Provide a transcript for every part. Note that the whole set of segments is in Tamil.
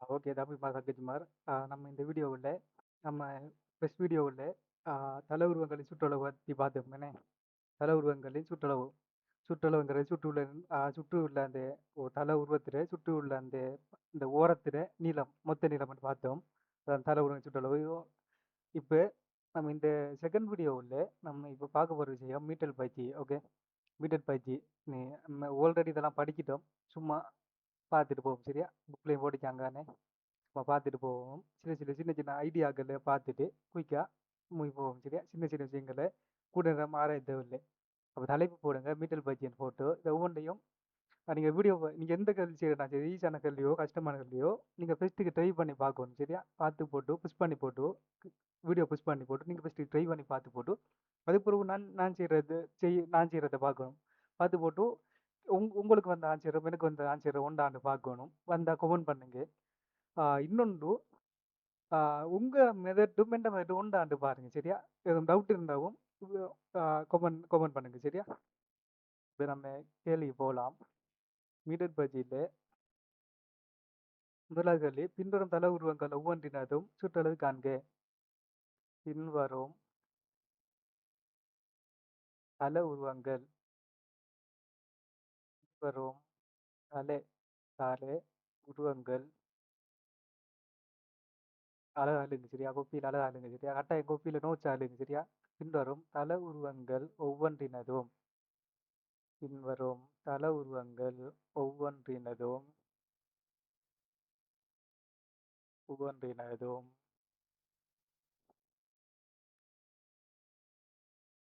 ஓகே. தமிழ் சங்கஜ்குமார். நம்ம இந்த வீடியோவுல நம்ம ஃபர்ஸ்ட் வீடியோவுல ஆ தல உருவங்களின் சுற்றளவு பத்தி பார்த்தோம்தானே. தல உருவங்களின் சுற்றளவு. சுற்றளவுங்கிறது சுற்றி உள்ள அந்த தல உருவத்தில சுற்றி உள்ள இந்த ஓரத்தில நீளம், மொத்த நீளம்னு பார்த்தோம். அதான் தல உருவம் சுற்றளவு. இப்ப நம்ம இந்த செகண்ட் வீடியோவுல நம்ம இப்ப பார்க்க போற விஷயம் மீட்டர் பயிற்சி. ஓகே. மீட்டர் பயிற்சி. நம்ம ஆல்ரெடி இதெல்லாம் படிச்சிட்டோம். சும்மா பார்த்துட்டு போவோம். சரியா? புக்லயும் போட்டுருக்காங்கன்னு. நம்ம பார்த்துட்டு போவோம். சின்ன சின்ன ஐடியாக்கள பார்த்துட்டு குயிக்கா மூவ் போவோம். சரியா? சின்ன சின்ன விஷயங்கள கூட நம்ம ஆராய தேவையில்லை. அப்ப தலைப்பு போடுங்க. மீட்டல் பட்ஜெட் போட்டு இந்த ஒவ்வொன்றையும் நீங்க நீங்க எந்த கேள்வி செய்யறதுனா சரி, ஈஸியான கேள்வியோ, கஷ்டமான கேள்வியோ, நீங்க ஃபர்ஸ்ட்டுக்கு ட்ரை பண்ணி பார்க்கணும். சரியா? பார்த்து போட்டு புஷ் பண்ணி போட்டு வீடியோ புஷ் பண்ணி போட்டு நீங்க ஃபர்ஸ்ட்டு ட்ரை பண்ணி பார்த்து போட்டு அதுக்கு பிறகு நான் செய்றத பார்க்கணும். பார்த்து போட்டு உங்களுக்கு வந்த ஆன்சரும் எனக்கு வந்த ஆன்சரும் உண்டான்னு பார்க்கணும். வந்தா கமெண்ட் பண்ணுங்க. இன்னொன்று உங்க மெத்தடும் எந்த மெத்தடும் உண்டான்னு பாருங்க. சரியா? எதுவும் டவுட் இருந்தாவும் கமெண்ட் பண்ணுங்க. சரியா? இப்ப நம்ம கேள்விக்கு போலாம். மீட்டர் பயிற்சியில முதலாவது கேள்வி, பின்வரும் தல உருவங்கள் ஒவ்வொன்றினதும் சுற்றளவு காண்க. பின்வரும் தல உருவங்கள் பின்வரும் தல தல உருவங்கள் அழகா எழுதுங்க. சரியா? கோப்பியில அழகா எழுதுங்க. சரியா? கட்டாயம் கோப்பியில நோட்ஸ் எழுதுங்க. சரியா? பின்வரும் தல உருவங்கள் ஒவ்வொன்றினதும் பின்வரும் தல உருவங்கள் ஒவ்வொன்றினதும் ஒவ்வொன்றினதும்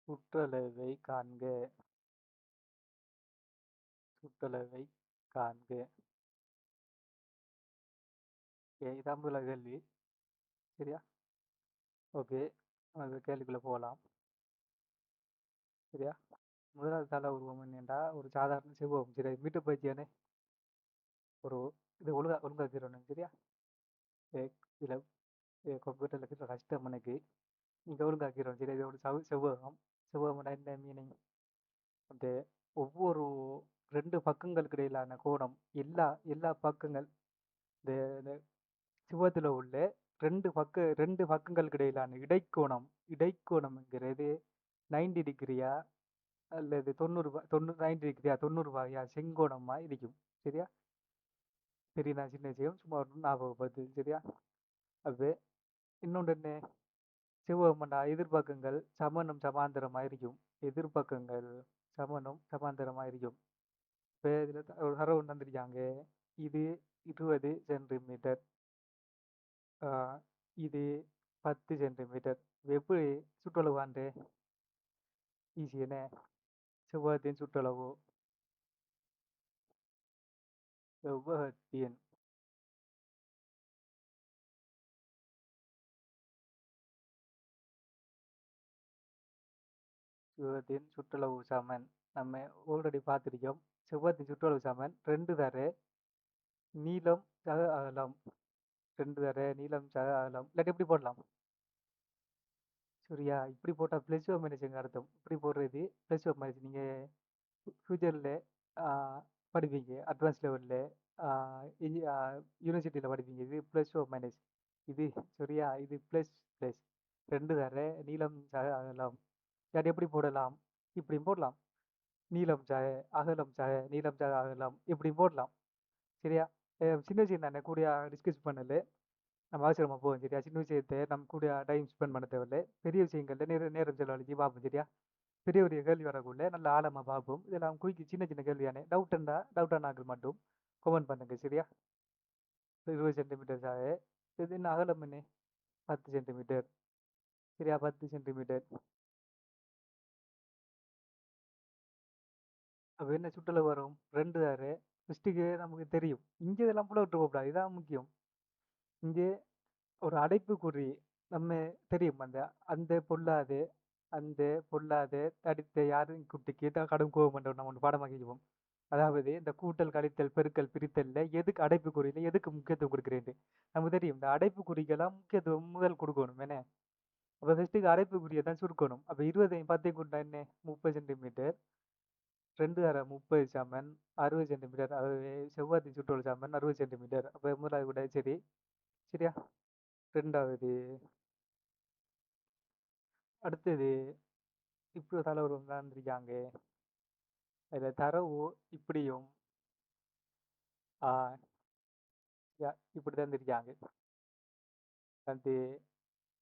சுற்றளவை காண்க. சுற்றளவை காண்க. இதான் முதல் கேள்வி. சரியா? ஓகே. அந்த கேள்விக்குள்ள போகலாம். சரியா? முதலாவது தல உருவம் என்னென்றா ஒரு சாதாரண செவ்வகம். சரி, மீட்டர் பயிற்சியானே ஒரு இது ஒழுங்காக்கிறணும். சரியா? ஏ, இதுல கம்ப்யூட்டர்ல இருக்கிற கஷ்டம் எனக்கு. இங்க ஒழுங்காக்கிறோம். சரி, இது ஒரு செவ்வகம். செவ்வகம்னா என்ன மீனிங்? அந்த ஒவ்வொரு 2 பக்கங்களுக்கு இடையிலான கோணம் எல்லா பக்கங்கள் இந்த இந்த செவ்வகத்துல உள்ள 2 பக்கங்களுக்கு இடையிலான இடைக்கோணம்ங்கிறது 90 டிகிரியா அல்லது 90 டிகிரியா 90 வாயா செங்கோணமா இருக்கும். சரியா? சரி, நான் சின்ன விஷயம் சும்மா ஒரு ஞாபகப்படுத்து. சரியா? அது இன்னொன்று என்ன, செவ்வகம்டா எதிர்பக்கங்கள் சமனும் சமாந்தரமா இருக்கும். எதிர்பக்கங்கள் சமனும் சமாந்தரமா இருக்கும். இப்போ இதில் ஒரு தரவு தந்திருக்காங்க. இது 20 சென்டிமீட்டர், இது 10 சென்டிமீட்டர். எப்படி சுற்றளவாண்டு ஈஸி என்ன? செவ்வகத்தின் சுற்றளவு செவ்வகத்தின் செவ்வகத்தின் சுற்றளவு சமன். நம்ம ஆல்ரெடி பார்த்துருக்கோம். செவ்வகத்தின் சுற்றளவு சமன் 2 தர நீளம் சக அகலம். 2 தர நீளம் சக அகலம். இல்லாட்டி எப்படி போடலாம்? சரியா? இப்படி போட்டால் ப்ளஸ் ஓ மைனஸ்ங்க அர்த்தம். இப்படி போடுறது ப்ளஸ் ஓ மைனஸ். நீங்கள் ஃபியூச்சரில் படிப்பீங்க. அட்வான்ஸ் லெவலில் யூனிவர்சிட்டியில் படிப்பீங்க. இது ப்ளஸ் ஓ மைனஸ். இது சரியா? இது ப்ளஸ் ப்ளஸ் 2 தர நீளம் சக அகலம். இல்லாட்டி எப்படி போடலாம்? இப்படி போடலாம். நீளம் சக அகலம் சக நீளம் சக அகலம் இப்படி போடலாம். சரியா? சின்ன விஷயம் தானே, கூட டிஸ்கஸ் பண்ணல. நம்ம அவசரமாக போவோம். சரியா? சின்ன விஷயத்தை நம்ம கூட டைம் ஸ்பெண்ட் பண்ண தேவையில்லை. பெரிய விஷயங்கள்ல நேரம் செலவழிச்சு பார்ப்போம். சரியா? பெரிய பெரிய கேள்வி வரக்குள்ள நல்ல ஆழமாக பார்ப்போம். இதெல்லாம் குயிக்கு சின்ன சின்ன கேள்வியானே. டவுட்டான ஆக்கள் மட்டும் கமெண்ட் பண்ணுங்க. சரியா? 20 சென்டிமீட்டர் சாக இது என்ன அகலம் என்ன? 10 சென்டிமீட்டர். சரியா? 10 சென்டிமீட்டர். அப்போ என்ன சுற்றளவு வரும்? 2 தாரு. ஃபஸ்ட்டுக்கு நமக்கு தெரியும். இங்கே இதெல்லாம் புள்ள விட்டு போகக்கூடாது. இதான் முக்கியம். இங்கே ஒரு அடைப்புக்குறி நம்ம தெரியும். அந்த அந்த பொல்லாது அந்த பொல்லாது தடித்த யாரும் குட்டிக்கு கடும் கோபம் பண்றோம். நம்ம ஒன்று பாடமாக்கிக்குவோம். அதாவது இந்த கூட்டல் கழித்தல் பெருக்கல் பிரித்தல்ல எதுக்கு அடைப்புக்குறியில எதுக்கு முக்கியத்துவம் கொடுக்குறேன் நமக்கு தெரியும். இந்த அடைப்புக்குறிக்கெல்லாம் முக்கியத்துவம் முதல் கொடுக்கணும். என்ன? அப்போ ஃபஸ்ட்டுக்கு அடைப்புக்குறியை தான் சுருக்கணும். அப்போ 20 10 கூட்டா என்ன? 30 சென்டிமீட்டர். 2 அரை 30 சமன் 60 சென்டிமீட்டர். ஆகவே செவ்வகத்தின் சுற்றளவு சமன் 60 சென்டிமீட்டர். அப்ப முதலாவது விடை சரி. சரியா? 2வது அடுத்தது இப்படி ஒரு அளவுருவம் தந்திருக்காங்க. அதுல தரவு இப்படியும் ஆஹ் இப்படி தந்திருக்காங்க. வந்து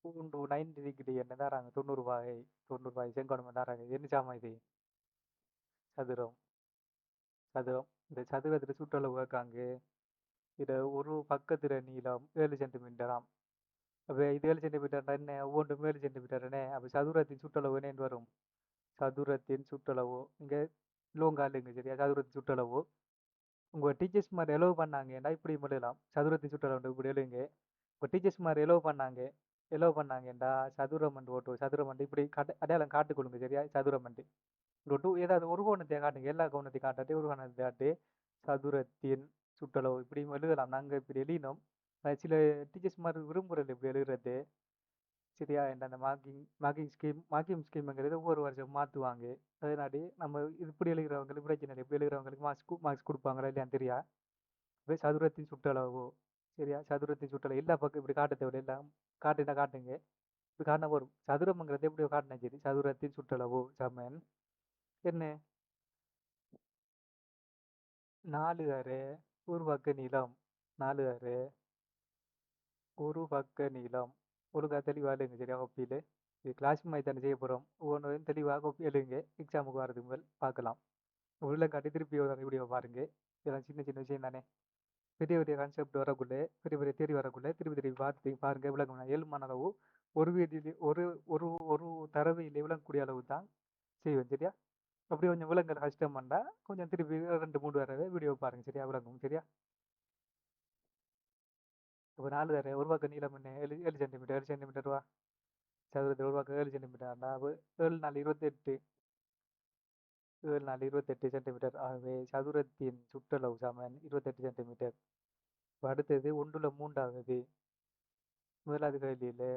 90 டிகிரி என்ன தராங்க 90 ரூபாய் செங்கோணம் தராங்க. என்ன சாமா இது? சதுரம். சதுரம். இந்த சதுரத்துல சுற்றளவு கேட்காங்க. இது ஒரு பக்கத்துல நீளம் 7 சென்டிமீட்டராம். அப்ப இது 7 சென்டிமீட்டர் என்ன ஒவ்வொன்றும் 7 சென்டிமீட்டர் என்ன? அப்ப சதுரத்தின் சுற்றளவு என்ன வரும்? சதுரத்தின் சுற்றளவு இங்க லோங்காலுங்க சரியா? சதுரத்தின் சுற்றளவு உங்க டீச்சர்ஸ் மாதிரி எலவு பண்ணாங்க. ஏன்னா இப்படி எழுதலாம். சதுரத்தின் சுற்றளவு இப்படி எழுதுங்க. உங்க டீச்சர்ஸ் மாதிரி எலவு பண்ணாங்க. எலவு பண்ணாங்கடா சதுரம் ஓட்டு சதுரம் இப்படி அடையாளம் காட்டுக்கொள்ளுங்க சரியா? சதுரம் ஏதாவது ஒரு கோணத்தை காட்டுங்க. எல்லா கோணத்தையும் காட்டாட்டி ஒரு கோணத்தை காட்டு. சதுரத்தின் சுற்றளவு இப்படி எழுதலாம். நாங்க இப்படி எழுதினோம். சில டீச்சர்ஸ் மாதிரி விரும்புறது இப்படி எழுதுறது சரியா? அந்த மார்க்கிங் ஸ்கீம்ங்கிறது ஒவ்வொரு வருஷம் மாற்றுவாங்க. அதனாடி நம்ம இப்படி எழுதுறவங்களுக்கு பிரச்சனை இல்லை. இப்படி எழுதுறவங்களுக்கு மார்க்ஸ் கொடுப்பாங்களா இல்லையான்னு தெரியா? இப்போ சதுரத்தின் சுற்றளவு சரியா? சதுரத்தின் சுற்றளவு எல்லா பக்கம் இப்படி காட்ட தேவையில்லை. எல்லாம் காட்டுங்க. இப்படி காட்டினா வரும். சதுரம்ங்கிறது எப்படி காட்டினா சரி. சதுரத்தின் சுற்றளவு சமன் என்ன 4 அரை ஒரு பக்க நீளம் 4 அரை ஒரு பக்க நீளம். ஒழுங்கா தெளிவாக எழுதுங்க சரியா? ஒப்பியில் இது கிளாஸ் மாதிரி தானே செய்ய போகிறோம். ஒவ்வொன்றையும் தெளிவாக ஒப்பி எழுதுங்க. எக்ஸாமுக்கு வரதுக்கு முதல் பார்க்கலாம். உள்ள காட்டி திருப்பி ஒரு வீடியோ பாருங்க. இதெல்லாம் சின்ன சின்ன விஷயம் தானே. பெரிய பெரிய கான்செப்ட் வரக்குள்ளே பெரிய பெரிய தேடி வரக்குள்ளே திருப்பி திருப்பி பார்த்து பாருங்க. விளங்கணும். ஏழுமான அளவு ஒரு வீட்டில் ஒரு ஒரு ஒரு தரவையில் விளங்கக்கூடிய அளவு தான் செய்வேன் சரியா? அப்படி கொஞ்சம் விலங்குகள் கஷ்டம் பண்ணா கொஞ்சம் திருப்பி 2 3 தடவை வீடியோ பாருங்க சரியா? விளங்கும் சரியா? இப்போ 4 தடவை ஒரு பக்கம் நீளம் என்ன 7 சென்டிமீட்டர் 7 சென்டிமீட்டர் ரூபா சதுரத்தில் ஒரு பக்கம் 7 சென்டிமீட்டர்னா 7 4 28 7 4 28 சென்டிமீட்டர். ஆகவே சதுரத்தின் சுற்றளவு சமன் 28 சென்டிமீட்டர். அடுத்தது ஒன்றுல மூன்றாவது முதலாவது கேள்வியில்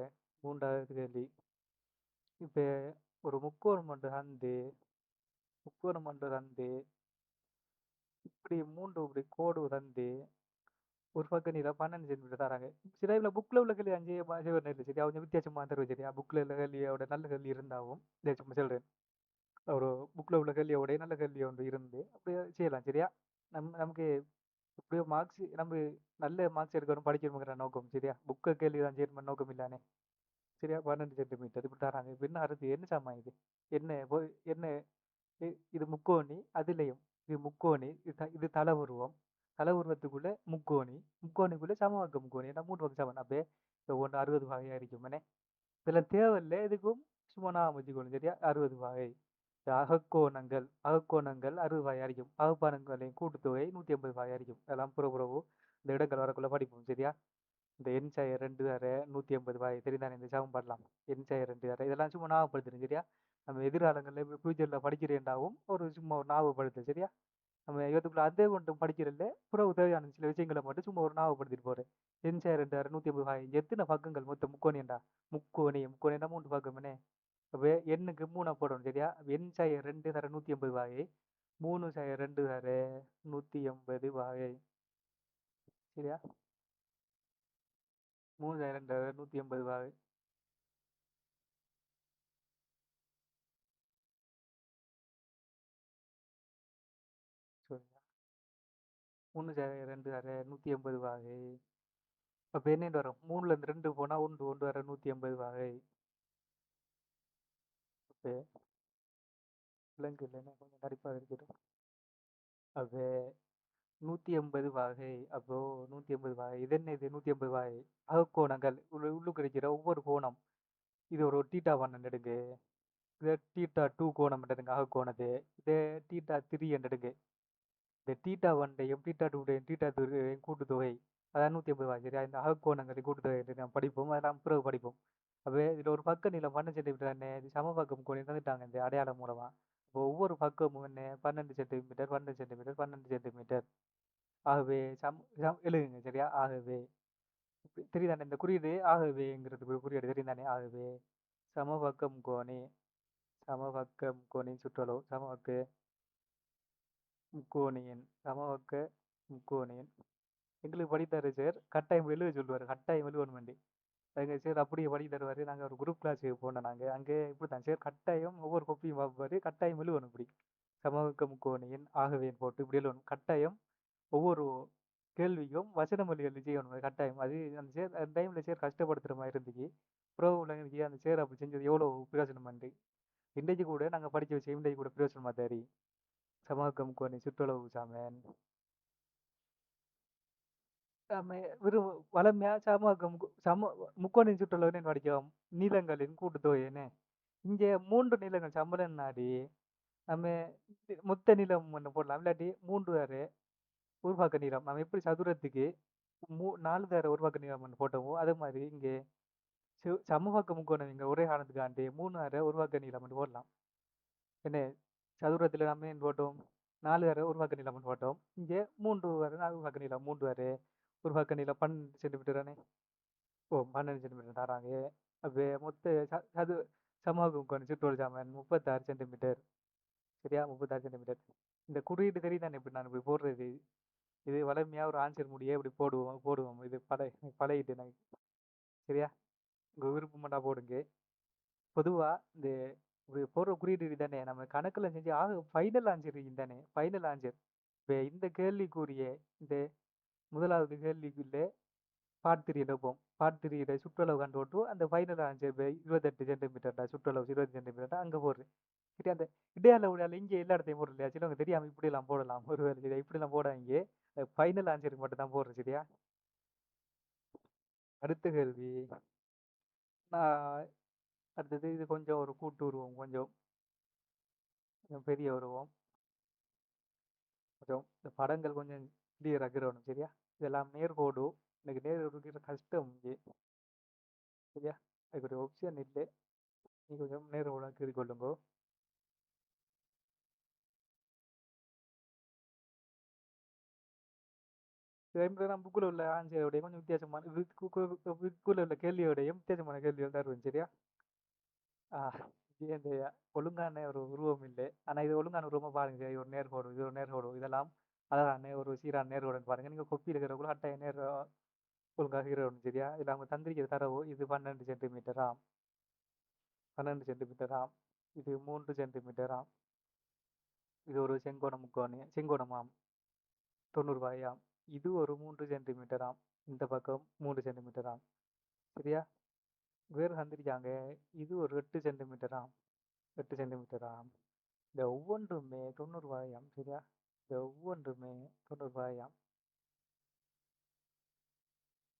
மூன்றாவது கேள்வி. இப்போ ஒரு முக்கோணம் வந்து இப்படி இப்படி கோடு தந்து ஒரு பக்கம் நீளம் 12 சென்டிமீட்டர் தராங்க. சில இதில் புக்கில் உள்ள கேள்வி 5 இல்லை சரியா? கொஞ்சம் வித்தியாசமாக தருவது சரியா? புக்கில் உள்ள கேள்வியோட நல்ல கேள்வி இருந்தாவும் சும்மா சொல்கிறேன். ஒரு புக்கில் உள்ள கேள்வியோட நல்ல கேள்வி ஒன்று இருந்து அப்படியே செய்யலாம் சரியா? நமக்கு எப்படியோ மார்க்ஸ் நம்ம நல்ல மார்க்ஸ் எடுக்கணும் படிக்கணுங்கிற நோக்கம் சரியா? புக்கை கேள்வி தான் செய்யணும் நோக்கம் இல்லானே சரியா? 12 சென்டிமீட்டர் இப்படி தராங்க. இப்போ என்ன அறுத்து என்ன சாமா இது? என்ன இது முக்கோணி அதுலேயும் இது முக்கோணி இது தலை உருவம். தலை உருவத்துக்குள்ள முக்கோணிக்குள்ள சமவாக்க முக்கோணி ஏன்னா 3 பக்கம் சமன். அப்போ இப்போ ஒன்று 60 வகையாக இருக்குமே. இதெல்லாம் தேவையில்லை. இதுக்கும் சும்மா நான் வச்சுக்கணும் சரியா? 60 வகை. அகக்கோணங்கள் 60 வகை அடிக்கும். அகப்பானங்களின் கூட்டுத்தொகை 180 வகை அடிக்கும். அதெல்லாம் புறவு இந்த இடங்கள் வரக்குள்ள படிப்போம் சரியா? இந்த எண் செயல் 2 அரை 180 வகை தெரிந்தானே இந்த சமன்பாடலாம். எண் செயல் 2 அரை இதெல்லாம் சும்மா ஞாபகப்படுத்துறேன் சரியா? நம்ம எதிர்காலங்களில் ஃபியூச்சரில் படிக்கிறேன்டாவும் சும்மா ஒரு ஞாபகப்படுத்து சரியா? நம்ம இவத்துக்குள்ள அதே மட்டும் படிக்கிறதில்ல புறவு தேவையான சில விஷயங்களை மட்டும் சும்மா ஒரு ஞாபகப்படுத்திட்டு போகிறேன். எண் செயல் 2 அரை 180 வகை எத்தனை பக்கங்கள் மொத்தம் முக்கோணியண்டா முக்கோணினா 3 பக்கம்னே. அப்போ எண்ணுக்கு 3 போடணும் சரியா? எண் செயல் 2 தர 180 வகை 3 செயல் 2 தர 180 வகை சரியா? 3 செயல் 2 தர 180 வகை. சரியா? 3 செயல் 2 தர 180 வகை. அப்போ என்னென்னு வரும்? 3லேருந்து 2 போனால் 1 வர 180 வகை. அப்போ விலங்கு இல்லைன்னா கொஞ்சம் கடிப்பாக இருக்கட்டும். அப்போ 180 வகை. அப்போ 180 வகை இது என்ன? இது 180 வகை அகக்கோணங்கள் உள்ளுக்கு இருக்கிற ஒவ்வொரு கோணம் இது ஒரு டீட்டா 1 எடுங்க. இதை டீட்டா 2 கோணம் எடுங்க அகக்கோணது. இதை டீட்டா 3 எடுங்க. இந்த டீட்டா 1 டீட்டா 2 டீட்டா 3 கூட்டுத்தொகை அதான் 180 வகை சரியா? இந்த அகக்கோணங்களின் கூட்டுத்தொகை நம்ம படிப்போம். அதெல்லாம் பிறகு படிப்போம். அப்போ இதில் ஒரு பக்க நீளம் 12 சென்டிமீட்டர் என்ன? இது சமபக்கம் கோணி தந்துட்டாங்க இந்த அடையாளம் மூலமா. இப்போ ஒவ்வொரு பக்கமும் என்ன 12 சென்டிமீட்டர் 12 சென்டிமீட்டர் 12 சென்டிமீட்டர். ஆகவே எழுதுங்க சரியா? ஆகவே தெரியுதானே இந்த குறியீடு? ஆகவேங்கிறதுக்கு குறியீடு தெரியுதானே? ஆகவே சமபக்கம் கோணி சுற்றளவு சமபக்க முக்கோணியன் சமபக்க முக்கோணியன் எங்களுக்கு படி தர சார் கட்டாயம் எழுத சொல்லுவார், கட்டாயம் எழுதணும் வேண்டி. அதுங்க சார் அப்படியே படி தருவார். நாங்கள் ஒரு குரூப் கிளாஸுக்கு போனோம். நாங்கள் அங்கே இப்படி தான் சார் கட்டாயம் ஒவ்வொரு கொப்பியும் பார்ப்பாரு, கட்டாயம் எழுதணும் இப்படி சமபக்க முக்கோணியன் ஆகவேன்னு போட்டு இப்படி எழுதணும் கட்டாயம். ஒவ்வொரு கேள்விக்கும் வசனம் எழுதி செய்யணும் அது கட்டாயம். அது அந்த சேர் அந்த டைமில் சேர் கஷ்டப்படுத்துகிற மாதிரி இருந்துச்சு. ப்ரோ எனக்கு அந்த சேர் அப்படி செஞ்சது எவ்வளோ பிரயோஜனம் பண்ணி இன்றைக்கு கூட நாங்கள் படித்த விஷயம் இன்றைக்கு கூட பிரயோஜனமாக தாரி சமபக்க முக்கோணி சுற்றளவு சாமன் நம்ம வெறும் வளமையா முக்கோணின் சுற்றளவுன்னு படிக்கும் நீளங்களின் கூட்டுத்தொகைன்னு. இங்கே 3 நீளங்கள் சம்பளம் நாடி நம்ம மொத்த நீளம் ஒன்று போடலாம், இல்லாட்டி 3 தர உருவாக்க நீளம். நம்ம எப்படி சதுரத்துக்கு 4 தர உருவாக்க நீளம் ஒன்று போட்டோமோ அதே மாதிரி இங்கே சமபக்க முக்கோணம் இங்கே ஒரே காரணத்துக்காண்டி 3 தர உருவாக்க நீளம் ஒன்று போடலாம். என்ன சதுரத்தில் நம்ம என்ன போட்டோம், 4 தர உருவாக்க நீளம் ஒன்று போட்டோம். இங்கே 3 வர 4 உருவாக்க நீளம் 3 வர உருவாக்க நீளம் 12 சென்டிமீட்டர் தானே. ஓ 12 சென்டிமீட்டர் தராங்க. அப்போ மொத்த அது சமபக்க முக்கோணம் சுற்றளவு சாமன் 36 சென்டிமீட்டர். சரியா 36 சென்டிமீட்டர். இந்த குறியீடு தெரியுதானே இப்படி நான் இப்படி போடுறது. இது வளமையாக ஒரு ஆன்சர் முடியே இப்படி போடுவோம் போடுவோம் இது பழையிட்டு எனக்கு. சரியா உங்கள் விருப்பமாட்டா போடுங்க. பொதுவாக இந்த இப்படி போடுற குறியீடு தானே நம்ம கணக்கில் செஞ்சு ஃபைனல் ஆன்சர் தானே ஃபைனல் ஆன்சர். இப்போ இந்த கேள்விக்குரிய இந்த முதலாவது கேள்விக்குள்ளே பார்ட் 3 எடுப்போம். பார்ட் 3 சுற்றளவு கண்டு போட்டு அந்த ஃபைனல் ஆன்சர் 28 சென்டிமீட்டர்டா சுற்றளவு 20 சென்டிமீட்டர்டா அங்கே போடுறேன். சரி அந்த இடையால விடையால இங்கே எல்லா இடத்தையும் போடுறது இல்லையா, சிலவங்க தெரியாமல் இப்படியெல்லாம் போடலாம் ஒரு வேலை சரியா இப்படிலாம் போடாங்க. ஃபைனல் ஆன்சருக்கு மட்டும் தான் போடுறேன். சரியா அடுத்த கேள்வி நான் அடுத்தது இது கொஞ்சம் ஒரு கூட்டு உருவம், கொஞ்சம் பெரிய உருவம், கொஞ்சம் இந்த படங்கள் கொஞ்சம் கிளியராக இருக்கணும். சரியா இதெல்லாம் நேர்கோடு, எனக்கு நேர் இருக்கிற கஷ்டம் இங்கே. சரியா அதுக்கு ஒரு ஆப்ஷன் இல்லை, நீ கொஞ்சம் நேர்கோடாக கீறிக்கொள்ளுங்கோ. நான் புக்கில் உள்ள ஆன்சரோடையும் கொஞ்சம் வித்தியாசமான புக்கில் உள்ள கேள்வியோடையும் வித்தியாசமான கேள்விகள் தருவேன். சரியா இந்த ஒழுங்கான ஒரு உருவம் இல்லை, ஆனால் இது ஒழுங்கான உருவமாக பாருங்க. இது ஒரு நேர்கோடு, இது ஒரு நேர்கோடு, இதெல்லாம் அழகான ஒரு சீரான நேர்கோடுன்னு பாருங்க. நீங்கள் கொப்பி இருக்கிறவங்களும் அட்டைய நேர் ஒழுங்காக இருக்கணும். சரியா இதில் அவங்க தந்திரிக்கிற தரவு இது 12 சென்டிமீட்டராம், 12 சென்டிமீட்டராம், இது 3 சென்டிமீட்டராம், இது ஒரு செங்கோணமாம் 90 ரூபாயாம், இது ஒரு 3 சென்டிமீட்டராம், இந்த பக்கம் 3 சென்டிமீட்டராம். சரியா வேறு தந்திரிக்காங்க இது ஒரு 8 சென்டிமீட்டராம், 8 சென்டிமீட்டராம். இந்த ஒவ்வொன்றுமே 90 ரூபாயாம். சரியா இந்த ஒவ்வொன்றுமே 90 ரூபாயாம்,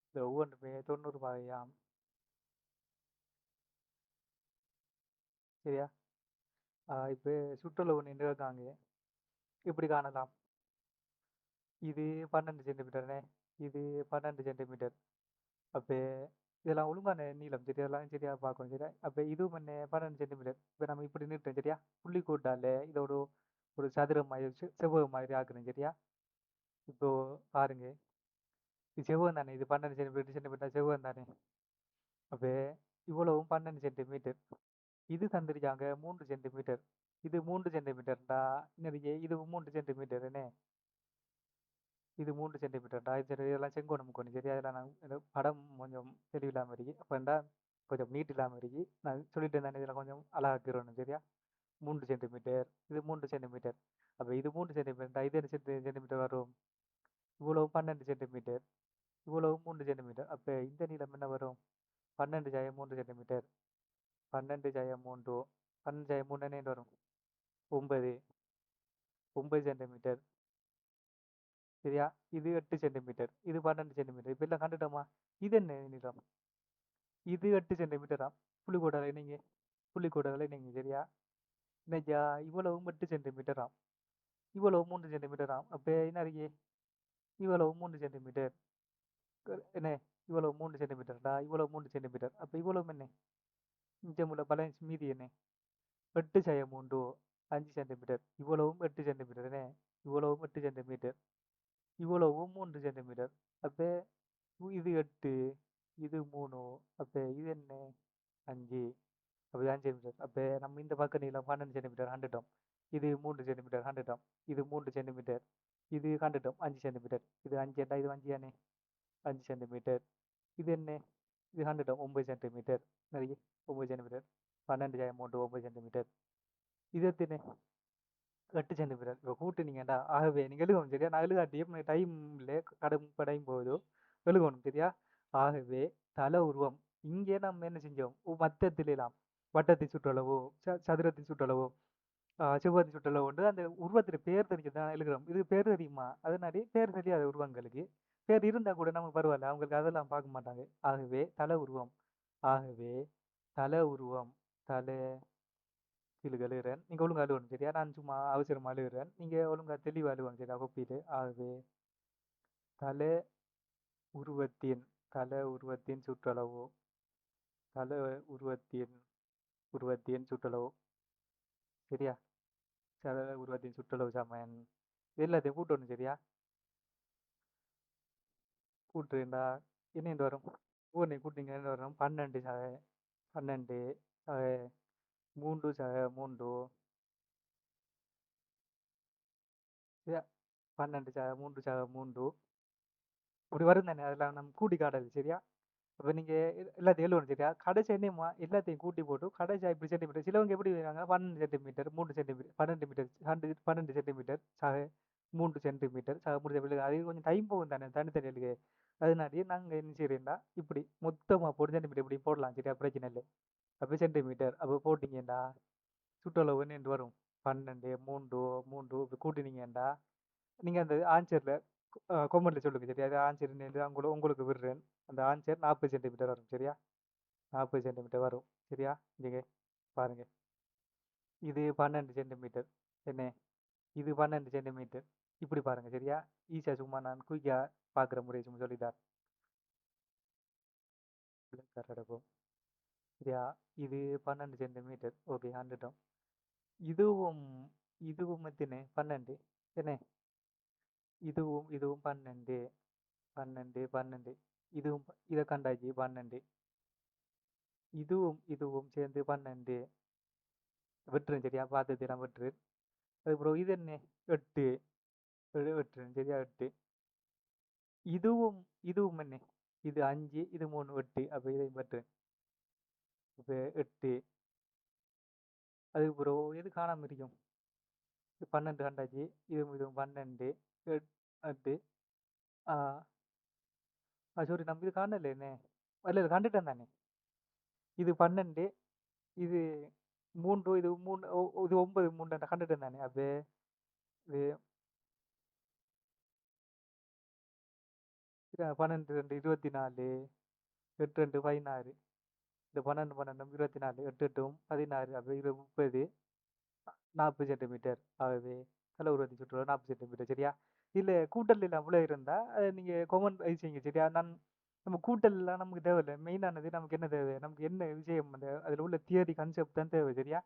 இந்த ஒவ்வொன்றுமே 90 ரூபாயாம். சரியா இப்போ சுற்றளவு நின்று இருக்காங்க இப்படி காணலாம். இது 12 சென்டிமீட்டர்னே, இது 12 சென்டிமீட்டர். அப்போ இதெல்லாம் ஒழுங்கான நீளம். சரியா இதெல்லாம் சரியா பார்க்கணும். சரியா அப்போ இதுவும் என்ன 12 சென்டிமீட்டர். இப்போ நம்ம இப்படி நிறுத்தோம். சரியா புள்ளி கூட்டால இதை ஒரு ஒரு சதுரம் மாதிரி செவ்வகம் மாதிரி ஆக்குறோம். சரியா இப்போ பாருங்க இது செவ்வகம் தானே, இது 12 சென்டிமீட்டர் சென்டிமீட்டர் செவ்வகம் தானே. அப்போ இவ்வளவும் 12 சென்டிமீட்டர். இது தந்திருக்காங்க 3 சென்டிமீட்டர். இது 3 சென்டிமீட்டர்டா இன்னைக்கு இது 3 சென்டிமீட்டர்னே, இது 3 சென்டிமீட்டர்டா. இது சரி இதெல்லாம் செங்கோணம் முக்கோணம். சரியா இதெல்லாம் நான் இந்த படம் கொஞ்சம் தெளிவில்லாமல் இருக்கு, அப்போண்டா கொஞ்சம் நீட் இல்லாமல் இருக்கு. நான் சொல்லிட்டு தானே இதெல்லாம் கொஞ்சம் அழகாக்கிறணும். சரியா 3 சென்டிமீட்டர், இது 3 சென்டிமீட்டர். அப்போ இது 3 சென்டிமீட்டர்டா, இது என்ன சென்டிமீட்டர் வரும், இவ்வளவு 12 சென்டிமீட்டர், இவ்வளவு 3 சென்டிமீட்டர். அப்போ இந்த நீளம் என்ன வரும் 12 ஜாய 3 சென்டிமீட்டர், 12 ஜாய 3, 12 ஜாய 3 என்ன வரும் 9, 9 சென்டிமீட்டர். சரியா இது 8 சென்டிமீட்டர், இது 12 சென்டிமீட்டர். இப்போ எல்லாம் கண்டுட்டோமா. இது என்ன நீளம், இது 8 சென்டிமீட்டராம். புள்ளிக்கூடலை நீங்கள் சரியா இன்னைக்கா இவ்வளவு 8 சென்டிமீட்டராம், இவ்வளவு 3 சென்டிமீட்டராம். அப்போ என்ன இருக்கு இவ்வளவு 3 சென்டிமீட்டர் என்ன, இவ்வளவு 3 சென்டிமீட்டர்டா, இவ்வளவு 3 சென்டிமீட்டர். அப்போ இவ்வளவு என்ன மிச்சம் உள்ள பேலன்ஸ் மீதி என்ன 8 செய்ய 3 5 சென்டிமீட்டர், இவ்வளவும் 8 சென்டிமீட்டர் என்ன, இவ்வளவும் 8 சென்டிமீட்டர், இவ்வளவும் 3 சென்டிமீட்டர். அப்போ இது 8, இது 3, அப்போ இது என்ன 5, அப்போ 5 சென்டிமீட்டர். அப்போ நம்ம இந்த பக்கம் நீளம் 12 சென்டிமீட்டர் கண்டுட்டோம். இது 3 சென்டிமீட்டர் கண்டுட்டோம். இது 3 சென்டிமீட்டர். இது கண்டுட்டோம் 5 சென்டிமீட்டர். இது 5 ஏண்டா இது 5 தானே 5 சென்டிமீட்டர். இது என்ன இது கண்டுட்டோம் 9 சென்டிமீட்டர். நிறைய 9 சென்டிமீட்டர். 12/3 9 சென்டிமீட்டர். இது எத்தனை 8 சென்டிமீட்டர். இப்போ கூட்டுனீங்கடா ஆகவே நீங்கள் எழுதணும் சரியா. நான் எழுதாட்டியும் டைம் இல்லை கடும் டைம் போகுது எழுதணும் சரியா. ஆகவே தல உருவம் இங்கே நம்ம என்ன செஞ்சோம் மத்தத்திலாம் வட்டத்தின் சுற்றளவோ சதுரத்தின் சுற்றளவோ செவ்வகத்தின் சுற்றளவோ வந்து அந்த உருவத்தில் பேர் தெரிஞ்சு தான் எழுதுறோம். இது பேர் தெரியுமா அதனாடி பேர் தெரியாத உருவங்களுக்கு பேர் இருந்தால் கூட நமக்கு பரவாயில்ல, அவங்களுக்கு அதெல்லாம் பார்க்க மாட்டாங்க. ஆகவே தல உருவம் ஆகவே தல உருவம் தலை கீழே எழுதுறேன். நீங்கள் ஒழுங்கா அழுவணும் சரியா. நான் சும்மா அவசரமாக அழுகுறேன், நீங்கள் ஒழுங்கா தெளிவாக அழுவணும் சரியா கொப்பிட்டு. ஆகவே தலை உருவத்தின் சுற்றளவு தலை உருவத்தின் சுற்றளவு சரியா. தலை உருவத்தின் சுற்றளவு சமன் எல்லாத்தையும் கூட்டணும் சரியா. கூட்டுறா என்ன வரும் ஒவ்வொன்றை கூட்டிங்க என்ன வரும் 12 சக 12 சக 3 சக 3 சரியா. 12 சக 3 சக 3 இப்படி வரும் தானே. அதெல்லாம் நம்ம கூட்டி காட்டுறது சரியா. அப்போ நீங்கள் எல்லாத்தையும் எழுதணும் சரியா. கடைசி என்னமா எல்லாத்தையும் கூட்டி போட்டு கடைசி இப்படி சென்டிமீட்டர் சிலவங்க எப்படி வைக்கிறாங்க 12 சென்டிமீட்டர் 3 சென்டிமீட்டர் 12 மீட்டர் 12 சென்டிமீட்டர் சக 3 சென்டிமீட்டர் சக 3 சென்டிமீட்டர். அது கொஞ்சம் டைம் போகும் தானே தனித்தனி எழுது. அதனாலேயே நாங்கள் என்ன செய்கிறேன்னா இப்படி மொத்தமாக போட்டு சென்டிமீட்டர் இப்படி போடலாம் சரியா, பிரச்சனை இல்லை. அப்போ சென்டிமீட்டர் அப்போ போட்டிங்கண்டா சுற்றளவுன்னு என்று வரும் 12 3 3 இப்போ கூட்டினீங்கண்டா நீங்கள் அந்த ஆன்சரில் கொமெண்ட்டில் சொல்லுங்கள் சரியா. அது ஆன்சர் உங்களுக்கு விடுறேன். அந்த ஆன்சர் 40 சென்டிமீட்டர் வரும் சரியா. 40 சென்டிமீட்டர் வரும் சரியா. இங்கே பாருங்க இது 12 சென்டிமீட்டர் என்ன இது 12 சென்டிமீட்டர். இப்படி பாருங்க சரியா. ஈஸியாக சும்மா நான் குயிக்காக பார்க்குற முறையை சும்மா சொல்லித்தார் நடக்கும் சரியா. இது 12 சென்டிமீட்டர் ஓகே கண்டுட்டோம். இதுவும் இதுவும் எத்தனை 12 என்ன இதுவும் 12 12 12 இதுவும் இதை கண்டாச்சு 12 இதுவும் சேர்ந்து 12 வெட்டுறேன் சரியா. பார்த்து நான் வெட்டுறேன். அதுக்கப்புறம் இது என்ன 8 வெட்டுறேன் சரியா 8. இதுவும் என்ன இது 5 இது 3 8 அப்போ இதை வெட்டுறேன் இப்போ 8. அதுக்கப்புறம் எது காணாமல் இருக்கும் 12 கண்டாச்சு. இதுவும் 12 8 சாரி நம்ம இது காணல என்ன இல்லை கண்டுட்டேன் தானே. இது 12 இது 3 இது 3 இது 9 3 கண்டுட்டேன் தானே. அப்போ இது 12 2 24 8 2 16 இந்த 12 12 24 8 8 16 அப்போ இது 30 40 சென்டிமீட்டர். ஆகவே தலை உருவத்தை சுற்றுலா 40 சென்டிமீட்டர் சரியா. இல்லை கூட்டல் இல்லை அவ்வளோ இருந்தால் அதை நீங்கள் கொமெண்ட் செய்யுங்க சரியா. நம்ம கூட்டல்லாம் நமக்கு தேவையில்லை. மெயினானது நமக்கு என்ன தேவை நமக்கு என்ன விஷயம் அந்த அதில் உள்ள தியரி கான்செப்ட் தான் தேவை சரியா.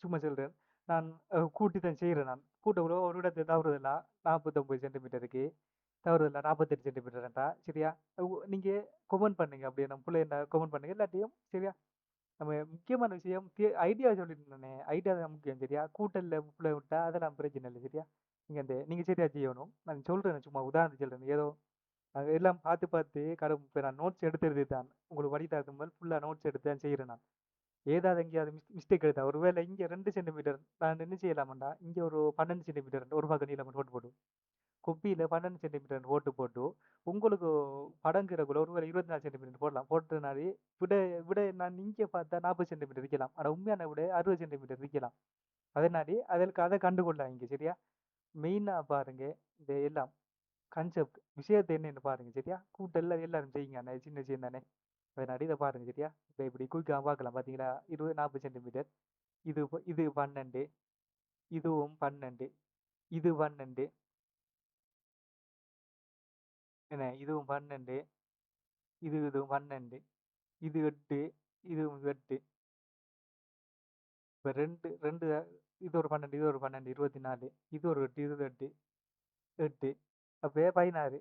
சும்மா சொல்கிறேன் நான் கூட்டி தான் செய்கிறேன். நான் கூட்டக்குள்ள ஒரு இடத்துல தவறுதலா 49 சென்டிமீட்டருக்கு தவறுதலா 48 சென்டிமீட்டர்டா சரியா. நீங்கள் கொமெண்ட் பண்ணுங்க அப்படியே நம்ம பிள்ளை என்ன கொமெண்ட் பண்ணுங்க எல்லாத்தையும் சரியா. நம்ம முக்கியமான விஷயம் ஐடியா சொல்லிட்டு இருந்தேனே ஐடியா தான் முக்கியம் சரியா. கூட்டலில் பிள்ளை விட்டா அதெல்லாம் பிரச்சனை இல்லை சரியா. நீங்கள் சரியா செய்யணும். நான் சொல்கிறேன் சும்மா உதாரணத்துக்கு சொல்கிறேன். ஏதோ எல்லாம் பார்த்து இப்போ நான் நோட்ஸ் எடுத்துறது தான் உங்களுக்கு வடிதாக்கும் போது ஃபுல்லாக நோட்ஸ் எடுத்து தான் செய்கிறேன். நான் ஏதாவது எங்கேயாவது மிஸ்டேக் எடுத்தா ஒருவேளை இங்கே 2 சென்டிமீட்டர் நான் என்ன செய்யலாமாண்டா இங்கே ஒரு 12 சென்டிமீட்டர் ஒரு பக்கம் நீளம் போட்டு போட்டு கொப்பியில் 12 சென்டிமீட்டர் போட்டு உங்களுக்கு படங்கிறக்குள்ள ஒருவேளை 24 சென்டிமீட்டர் போடலாம். போட்டதுனாலே விட விட நான் இங்கே பார்த்தா 40 சென்டிமீட்டர் வைக்கலாம். ஆனால் உண்மையான விட 60 சென்டிமீட்டர் வைக்கலாம். அதனாடி அதற்கு அதை கண்டுகொள்ளலாம் இங்கே சரியா. மெயினாக பாருங்க இந்த எல்லாம் கான்செப்ட் விஷயத்தை என்னென்னு பாருங்க சரியா. கூட்டெல்லாம் எல்லாரும் செய்யுங்க அண்ணே சின்ன விஷயம் தானே. அதனாடி இதை பாருங்க சரியா. இப்போ இப்படி குயிக்காக பார்க்கலாம் பார்த்தீங்களா 40 சென்டிமீட்டர். இது 12 இதுவும் 12 இது 12 என்ன இதுவும் 12 இதுவும் 12 இது 8 இதுவும் 8. இப்போ ரெண்டு ரெண்டு இது ஒரு 12 இது ஒரு 12 24 இது ஒரு 8 இது 8 8 அப்போ 16.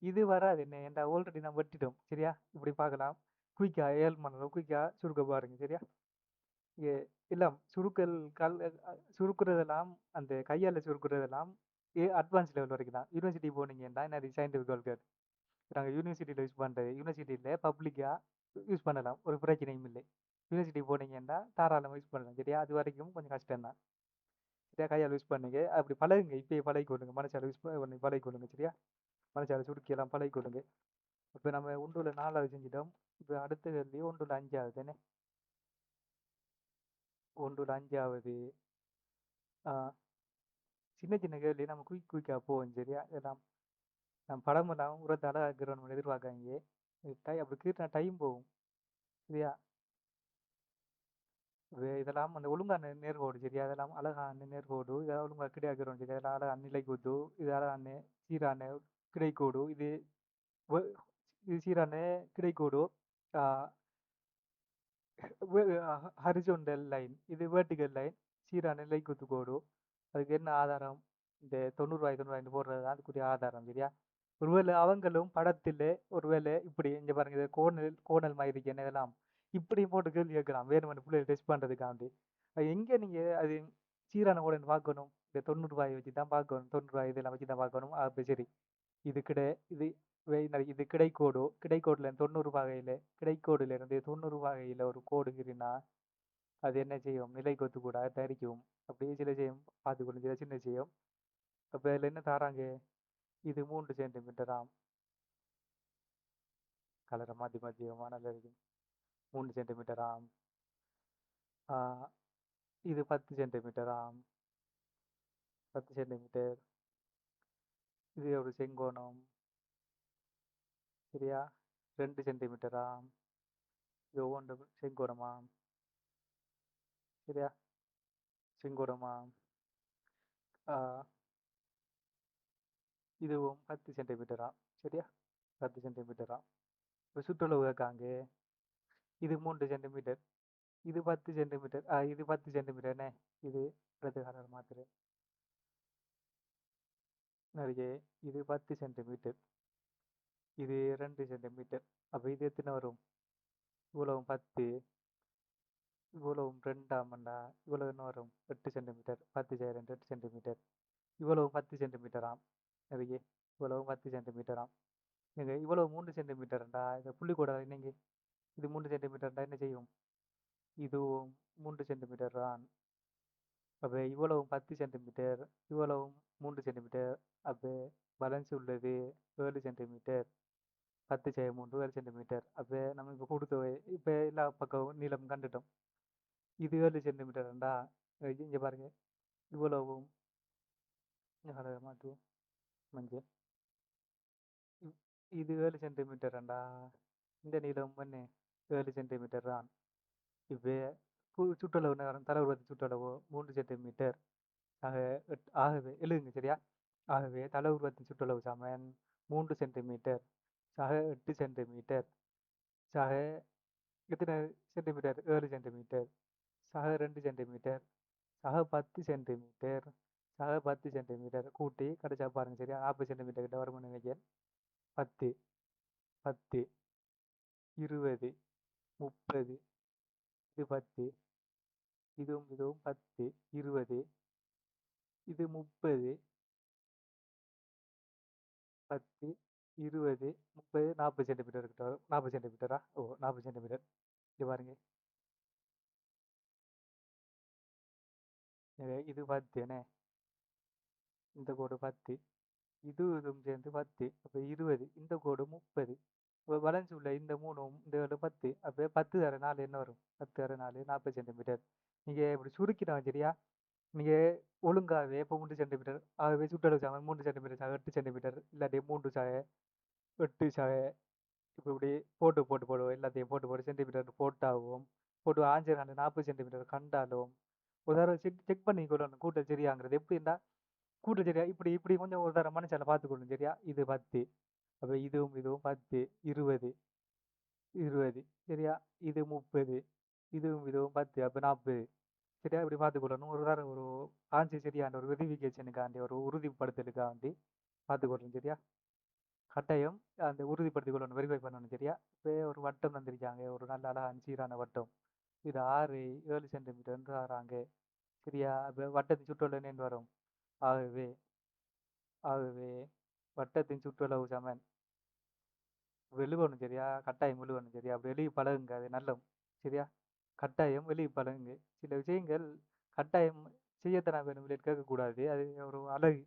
இது வராது என்ன ஏன்டா ஆல்ரெடி நான் வெட்டிட்டோம் சரியா. இப்படி பார்க்கலாம் குயிக்காக 7 மணி நேரம் குயிக்காக சுருக்க பாருங்க சரியா. எ எல்லாம் சுருக்கல் சுருக்குறதெல்லாம் அந்த கையால சுருக்குறதெல்லாம் அட்வான்ஸ் லெவல் வரைக்கும் தான். யூனிவர்சிட்டி போனீங்கன்னா நிறைய சயின்டிஃபிக் இருக்கு. நாங்க யூனிவர்சிட்டியில யூஸ் பண்றது யூனிவர்சிட்டியில பப்ளிக்கா யூஸ் பண்ணலாம். ஒரு பிரச்சனையும் இல்லை. யூனிவர்சிட்டி போனீங்கன்னா தாராளமா யூஸ் பண்ணலாம். சரியா? அது வரைக்கும் கொஞ்சம் கஷ்டம் தான். சரியா? கையால யூஸ் பண்ணுங்க. அப்படி பழகுங்க. இப்பயே பழகிக்கொள்ளுங்க. மனசால யூஸ் பண்ணி பழகிக்கொள்ளுங்க. சரியா? மனசால சுருக்கி எல்லாம் பழகிக்கொள்ளுங்க. இப்ப நம்ம ஒன்றுல 4வது செஞ்சுட்டோம். இப்ப அடுத்த கேள்வி ஒன்றுல 5வது தானே? ஒன்றுல 5வது சின்ன சின்ன கேள்வி நம்ம குயிக்கா போவோம். சரியா? இதெல்லாம் நம்ம படமெல்லாம் உரத்து அழகாக்கிறோம் எதிர்பார்க்காங்க. அப்படி கீறினா டைம் போகும். சரியா? இதெல்லாம் அந்த ஒழுங்கான நேர்கோடு சரியா? அதெல்லாம் அழகான நேர்கோடு. இதெல்லாம் ஒழுங்கா கிடையாக்கிறோம் சரியா? இதெல்லாம் அழகான நிலைக்குத்து. இது அழகான சீரான கிடைக்கோடு. வ- இது சீரான கிடைக்கோடு. Horizontal line. இது வெர்டிகல் லைன். சீரான நிலைக்குத்து கோடு. அதுக்கு என்ன ஆதாரம்? இந்த 90 போடுறது தான் அதுக்குரிய ஆதாரம். சரியா? ஒருவேளை அவங்களும் படத்திலே ஒருவேளை இப்படி இங்க பாருங்க இது கோணல் கோணல் மாதிரி இருக்கு என்ன இதெல்லாம் இப்படி போட்டு கேள்வி கேட்கலாம் வேணுமென்று பிள்ளைகள் டெஸ்ட் பண்றதுக்காண்டி. அது எங்க நீங்க அது சீரான கோணல் பார்க்கணும்? இந்த 90 வச்சு தான் பார்க்கணும். 90 இதெல்லாம் வச்சு தான் பார்க்கணும். அப்ப சரி இது கிடை இது இது கிடைக்கோடு. கிடைக்கோடுல 90 வகையில கிடைக்கோடுல இருந்து 90 வகையில ஒரு கோடு கீறினா அது என்ன செய்யும்? நிலை கொத்து கூட தயாரிக்கும். அப்படியே சில செய்யும் பார்த்துக்கொள்ளும் சில சின்ன செய்யும். அப்ப இதுல என்ன தாராங்க? இது 3 சென்டிமீட்டராம். கலரை மாற்றி மாற்றியமா நல்லா இருக்கும். 3 சென்டிமீட்டராம். இது 10 சென்டிமீட்டராம். 10 சென்டிமீட்டர். இது ஒரு செங்கோணம். சரியா? 2 சென்டிமீட்டராம். இது ஒவ்வொன்று செங்கோணமாம். சரியா? செங்கோணமாம். ஆஹ் இதுவும் 10 சென்டிமீட்டராம். சரியா? 10 சென்டிமீட்டராம். இப்போ சுற்றளவு இருக்காங்க. இது 3 சென்டிமீட்டர். இது 10 சென்டிமீட்டர். இது 10 சென்டிமீட்டர்னே. இது இடது கலர் மாத்திரை நிறைய. இது 10 சென்டிமீட்டர். இது 2 சென்டிமீட்டர். அப்போ இது எத்தனை வரும்? இவ்வளவு 10. இவ்வளவும் 2 இவ்வளவு என்ன வரும்? 8 சென்டிமீட்டர். 10 8 சென்டிமீட்டர். இவ்வளவு 10 சென்டிமீட்டராம். நிறைய. இவ்வளவு 10 சென்டிமீட்டராம். நீங்க இவ்வளவு 3 சென்டிமீட்டர்டா இந்த புள்ளிக்கூட நீங்க இது 3 சென்டிமீட்டர்டா என்ன செய்யும்? இதுவும் 3 சென்டிமீட்டர் தான். அப்போ இவ்வளவும் 10 சென்டிமீட்டர். இவ்வளவும் 3 சென்டிமீட்டர். அப்போ பேலன்ஸ் உள்ளது 7 சென்டிமீட்டர். 10/3 7 சென்டிமீட்டர். அப்போ நம்ம இப்போ கொடுத்த இப்போ எல்லா பக்கம் நீளம் கண்டுட்டோம். இது 7 சென்டிமீட்டர்டா. இங்க பாருங்க இவ்வளவும் மாற்றுவோம் மஞ்சள். இது 7 சென்டிமீட்டர்டா. இந்த நீளம் என்ன? 7 சென்டிமீட்டர் தான். இப்போ சுற்றளவு நேரம் தலைவுருவத்தின் சுற்றளவு 3 சென்டிமீட்டர். ஆக ஆகவே எழுதுங்க சரியா? ஆகவே தலை உருவத்தின் சுற்றளவு சமன் 3 சென்டிமீட்டர். சக 8 சென்டிமீட்டர். சக எத்தனை சென்டிமீட்டர்? 7 சென்டிமீட்டர். சக 2 சென்டிமீட்டர். சக 10 சென்டிமீட்டர். சக 10 சென்டிமீட்டர் கூட்டி கடைசியாக பாருங்க சரியா? 40 சென்டிமீட்டர் கிட்ட வரும்னு நினைக்கிறேன். 10 10 20 30. இது 10. இதுவும் 10 20. இது 30. 10 20 30 40 சென்டிமீட்டர் கிட்ட வரும். 40 சென்டிமீட்டரா? ஓ 40 சென்டிமீட்டர். இது பாருங்க. இது 10 என்ன? இந்த கோடு 10. இதுவும் சேர்ந்து 10. அப்போ 20. இந்த கோடு 30. இப்போ வளைஞ்சு உள்ள இந்த மூணும் இந்த கோடு 10. அப்போ 10 × 4 என்ன வரும்? 10 × 4 40 சென்டிமீட்டர். நீங்கள் இப்படி சுருக்கிட்டோம் சரியா? நீங்கள் ஒழுங்காகவே இப்போ 3 சென்டிமீட்டர் ஆகவே சுற்றளவு சாமன் 3 சென்டிமீட்டர் 8 சென்டிமீட்டர் இல்லாட்டி 3 8 இப்போ இப்படி போடுவோம் எல்லாத்தையும் போட்டு சென்டிமீட்டர் போட்டாவும் போட்டு ஆஞ்சர் 40 சென்டிமீட்டர் கண்டாலும் ஒரு தடவை செக் பண்ணி கொள்ளணும் கூட்டல் சரியாங்கிறது எப்படின்னா கூட்டல் சரியா இப்படி இப்படி கொஞ்சம் ஒரு தடவை மனுஷால பார்த்துக்கொள்ளணும் சரியா? இது 10. அப்போ இதுவும் 10 20 20 சரியா? இது 30. இதுவும் 10 அப்போ 40 சரியா? இப்படி பார்த்துக்கொள்ளணும் ஒரு தடவை ஒரு ஆன்சர் சரியான ஒரு வெரிஃபிகேஷனுக்காண்டி ஒரு உறுதிப்படுத்தலுக்காண்டி பார்த்துக்கொள்ளணும் சரியா? கட்டாயம் அந்த உறுதிப்படுத்திக் கொள்ளணும் வெரிஃபை பண்ணணும் சரியா? இப்போ ஒரு வட்டம் தந்திருக்காங்க ஒரு நல்ல அழகான சீரான வட்டம். இது 6, 7 சென்டிமீட்டர் என்று தராங்க. சரியா? அப்ப வட்டத்தின் சுற்றளவு என்ன வரும்? ஆகவே ஆகவே வட்டத்தின் சுற்றளவு சமன் எழுதணும் சரியா? கட்டாயம் எழுதணும் சரியா? அப்படி எழுதி பழகுங்க. அது நல்லது. சரியா? கட்டாயம் எழுதி பழகுங்க. சில விஷயங்கள் கட்டாயம் செய்யத்தன வேணும் கேட்கக்கூடாது. அது ஒரு அழகு.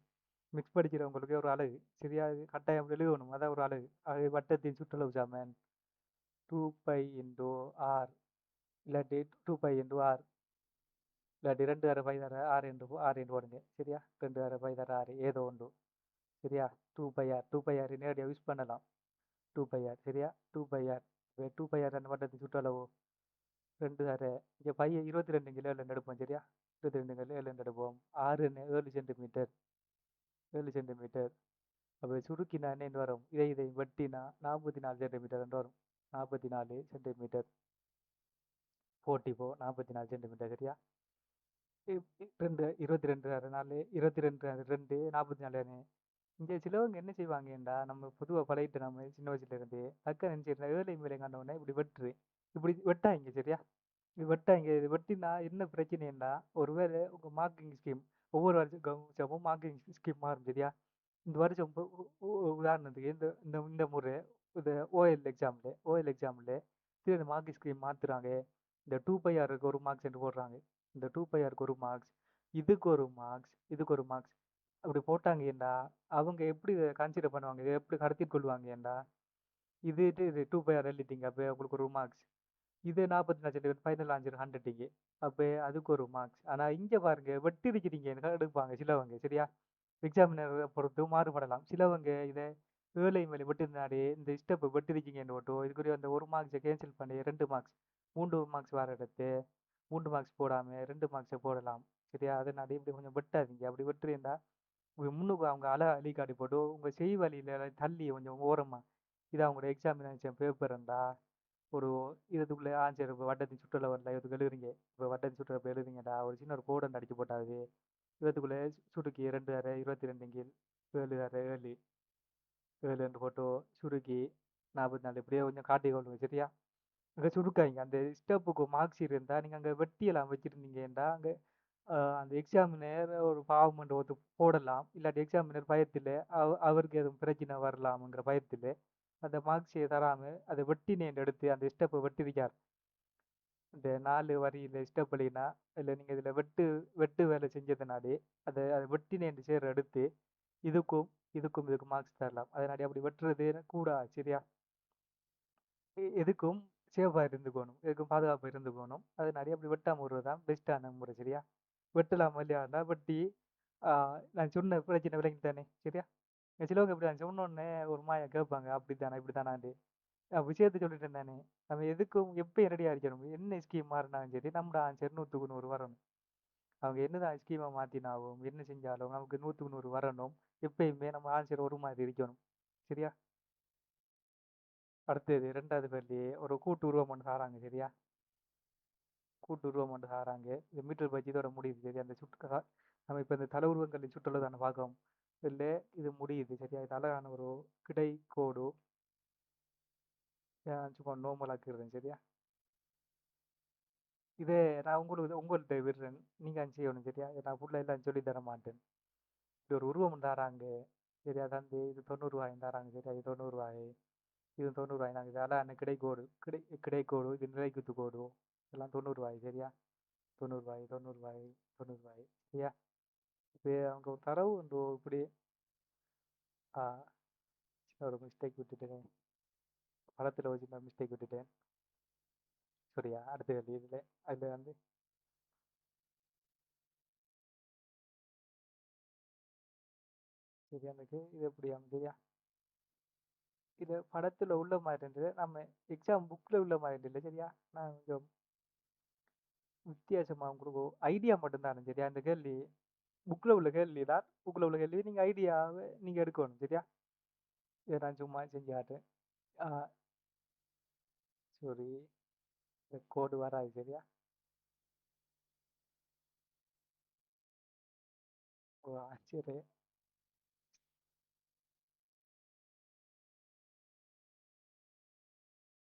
மிக்ஸ் படிக்கிறவங்களுக்கு ஒரு அழகு. சரியா? அது கட்டாயம் எழுதணும். அதான் ஒரு அழகு. அது வட்டத்தின் சுற்றளவு சமன் 2π into r இல்லாட்டி 2π into r இல்லாட்டி 2 தர பை தர 6 என்று போடுங்க. சரியா? 2 தர பை தர 6 ஏதோ ஒன்று. சரியா? 2πr நேரடியாக யூஸ் பண்ணலாம். 2πr சரியா? 2πr 2πr அந்த வட்டத்தின் சுற்றளவு 2 தர இங்கே பைய 22 கிலோ எடுப்போம். சரியா? 22 கிலோ எடுப்போம். 6 7 சென்டிமீட்டர் 7 சென்டிமீட்டர். அப்போ சுருக்கினா என்ன வரும்? இதை வெட்டினா 44 சென்டிமீட்டர் என்று வரும். 44 சென்டிமீட்டர் 44 44 சென்டிமீட்டர். சரியா? 22 நாலு 22 44 இங்கே சிலவங்க என்ன செய்வாங்கடா, நம்ம பொதுவாக பழகிட்டு நம்ம சின்ன வயசுல இருந்து அக்கா நினைச்சிருந்தா ஏழை மேலே கண்டவுடனே இப்படி இப்படி வெட்டாங்க. சரியா? இது வெட்டாங்க. இது வெட்டினா என்ன பிரச்சனைன்னா, ஒருவேளை உங்க மார்க்கிங் ஸ்கீம் ஒவ்வொரு வருஷமும் மார்க்கிங் ஸ்கீம் மாறும். சரியா? இந்த வருஷம் உதாரணத்துக்கு இந்த இந்த இந்த முறை இந்த ஓஎல் எக்ஸாமில் திடீர்னு மார்க் ஸ்கீம் மாற்றுறாங்க. இந்த 2πrக்கு ஒரு மார்க்ஸ் என்று போடுறாங்க. இந்த 2πrக்கு ஒரு மார்க்ஸ், இதுக்கு ஒரு மார்க்ஸ் அப்படி போட்டாங்கன்னா அவங்க எப்படி கன்சிடர் பண்ணுவாங்க? இதை எப்படி கருத்தில் கொள்வாங்கடா? இது 2πr எழுதிட்டீங்க, அப்போ உங்களுக்கு ஒரு மார்க்ஸ். இது 44 சென்டிமீட்டர் ஃபைனல் ஆன்சர் 100 அப்போ அதுக்கு ஒரு மார்க்ஸ். ஆனால் இங்கே பாருங்க வெட்டி இருக்கிறீங்க எடுப்பாங்க சிலவங்க. சரியா? எக்ஸாமினர் பொறுத்து மாறுபடலாம். சிலவங்க இதை ஏழை மேலே வெட்டினாலே இந்த ஸ்டெப் வெட்டிருக்கீங்கன்னு ஓட்டும் இதுக்குரிய அந்த ஒரு மார்க்ஸை கேன்சல் பண்ணி 2 மார்க்ஸ் 3 மார்க்ஸ் வர எடுத்து 3 மார்க்ஸ் போடாமல் 2 மார்க்ஸை போடலாம். சரியா? அதனால இப்படி கொஞ்சம் வெட்டாதீங்க. அப்படி வெட்டுறீங்கன்னா முன்னுக்கு அவங்க அழி காட்டி போட்டு உங்கள் செய் வழியில் தள்ளி கொஞ்சம் ஓரமாக இது அவங்களோட எக்ஸாமினேஷன் பேப்பர் இருந்தா ஒரு இதுக்குள்ளே ஆன்சர் இப்போ வட்டத்தின் சுற்றளவில் இதுக்கு எழுதுறீங்க. இப்போ வட்டத்தின் சுற்றளவு எழுதுறீங்கடா, ஒரு சின்ன ஒரு கோடன் அடிச்சு போட்டாது இதுக்குள்ளே சுருக்கி 2 அரை 22 கீழ் 7 அரை 7 7 போட்டோ சுருக்கி 44 இப்படியே கொஞ்சம் காட்டி கொள்ளுங்க. சரியா? அங்கே சுருக்காங்க. அந்த ஸ்டெப்புக்கு மார்க்ஸ் இருந்தால் நீங்கள் அங்கே வெட்டியெல்லாம் வச்சுருந்தீங்கன்னா அங்கே அந்த எக்ஸாமினர் ஒரு பாவமெண்ட் ஒருத்தர் போடலாம். இல்லாட்டி எக்ஸாமினர் பயத்தில் அவருக்கு எதுவும் பிரச்சனை வரலாமுங்கிற பயத்தில் அந்த மார்க்ஸை தராமல் அதை வெட்டினேன் எடுத்து அந்த ஸ்டெப்பை வெட்டிருக்கார். இந்த 4 வரியில் ஸ்டெப் இல்லைன்னா இல்லை நீங்கள் இதில் வெட்டு வேலை செஞ்சதுனாலே அதை வெட்டினேன் சேர் எடுத்து இதுக்கும் இதுக்கு மார்க்ஸ் தரலாம். அதனால அப்படி வெட்டுறது கூடாது. சரியா? எதுக்கும் சேஃபாக இருந்துக்கணும், எதுக்கும் பாதுகாப்பாக இருந்துக்கணும். அதனால அப்படி வெட்டாமல் விடுறது தான் பெஸ்ட்டான முறை. சரியா? வெட்டலாம் இல்லையாண்டா வெட்டி நான் சொன்ன பிரச்சனை விளங்கி தானே? சரியா? சிலவங்க இப்படி நான் சொன்னோடனே ஒரு மாயா கேட்பாங்க, அப்படி தானே இப்படி தானாண்டு விஷயத்தை சொல்லிட்டேன் தானே. நம்ம எதுக்கும் எப்போ ரெடியாக இருக்கணும். என்ன ஸ்கீம் மாறினாலும் சரி நம்மளோட ஆன்சர் 100க்கு 100 வரணும். அவங்க என்னதான் ஸ்கீமை மாற்றினாலும் என்ன செஞ்சாலும் நமக்கு 100க்கு 100 வரணும். எப்பயுமே நம்ம ஆன்சர் ஒரு மாதிரி இருக்கணும். சரியா? அடுத்தது 2வது கேள்வி ஒரு கூட்டு உருவம் ஒன்று சாராங்க. சரியா? கூட்டு உருவம் ஒன்று சாராங்க. இந்த மீட்டர் பட்ஜி இதோட முடியுது. சரியா? அந்த நம்ம இப்போ இந்த தலை உருவங்களின் சுற்றுலா தானே பார்க்கோம். இதில் இது முடியுது. சரியா? இது அழகான ஒரு கிடை கோடு சும்மா நோமலாக்கிடுறேன். சரியா? இதே நான் உங்கள்கிட்ட விடுறேன், நீங்கள் செய்யணும். சரியா? நான் ஃபுல்லாக எல்லாம் சொல்லி தர மாட்டேன். இது ஒரு உருவம் தாராங்க. சரியா? தந்து இது 90 ரூபாய் தாராங்க. சரியா? இது 90 ரூபாய், இது 90 ரூபாய். நாங்கள் இது அழகான கிடைக்கோடு இது நிலைக்குத்து கோடு எல்லாம் 90 ரூபாய். சரியா? 90 ரூபாய் 90 ரூபாய் 90 ரூபாய். சரியா? இப்போ அவங்க ஒரு தரவு உண்டு இப்படி ஒரு மிஸ்டேக் விட்டுட்டேன், படத்தில் வச்சு நான் மிஸ்டேக் விட்டுட்டேன். சரியா? அடுத்த கேள்வி அதில் வந்து சரியா எனக்கு இது எப்படி சரியா? இது படத்தில் உள்ள மாதிரி இருந்தது, நம்ம எக்ஸாம் புக்கில் உள்ள மாதிரி இல்லை. சரியா? நான் கொஞ்சம் வித்தியாசமாக உங்களுக்கு ஐடியா மட்டும்தானே. சரியா? இந்த கேள்வி புக்கில் உள்ள கேள்வி தான். புக்கில் உள்ள கேள்வி நீங்கள் ஐடியாவை நீங்கள் எடுக்கணும். சரியா? இதை நான் சும்மா செஞ்சு காட்டுறேன். சரி, இந்த கோடு வராது. சரியா? ஓ சரி,